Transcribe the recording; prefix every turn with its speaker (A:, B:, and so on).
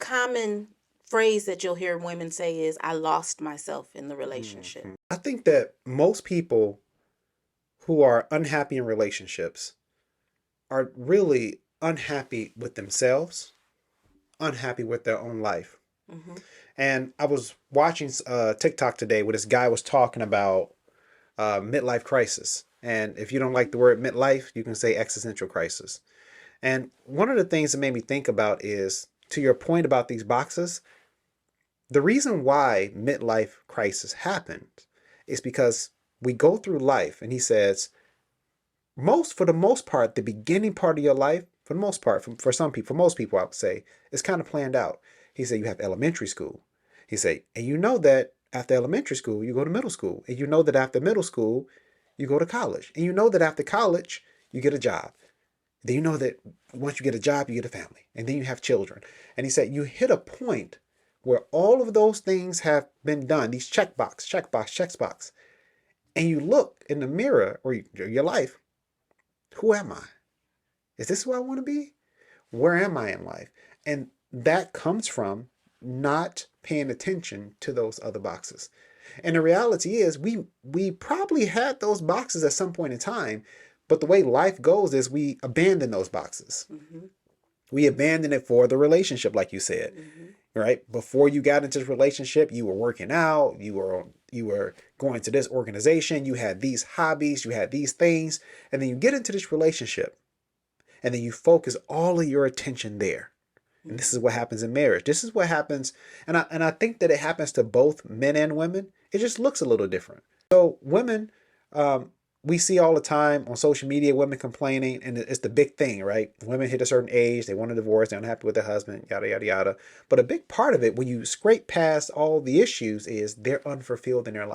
A: common phrase that you'll hear women say is, I lost myself in the relationship.
B: I think that most people who are unhappy in relationships are really unhappy with themselves, unhappy with their own life.
A: Mm-hmm.
B: And I was watching TikTok today where this guy was talking about midlife crisis. And if you don't like the word midlife, you can say existential crisis. And one of the things that made me think about is, to your point about these boxes, the reason why midlife crisis happened is because we go through life, and he says, for the most part, the beginning part of your life, for the most part, for some people, for most people, I would say, is kind of planned out. He said you have elementary school. He said, and you know that after elementary school, you go to middle school. And you know that after middle school, you go to college. And you know that after college, you get a job. Then you know that once you get a job, you get a family. And then you have children. And he said you hit a point where all of those things have been done, these checkbox. And you look in the mirror or your life, who am I? Is this who I want to be? Where am I in life? And that comes from not paying attention to those other boxes. And the reality is we probably had those boxes at some point in time, but the way life goes is we abandon those boxes.
A: Mm-hmm.
B: We abandon it for the relationship, like you said.
A: Mm-hmm.
B: Right? Before you got into this relationship, you were working out, you were going to this organization, you had these hobbies, you had these things, and then you get into this relationship, and then you focus all of your attention there. And this is what happens in marriage. This is what happens, and I think that it happens to both men and women. It just looks a little different. So women, we see all the time on social media, women complaining, and it's the big thing, right? Women hit a certain age, they want a divorce, they're unhappy with their husband, yada, yada, yada. But a big part of it, when you scrape past all the issues, is they're unfulfilled in their life.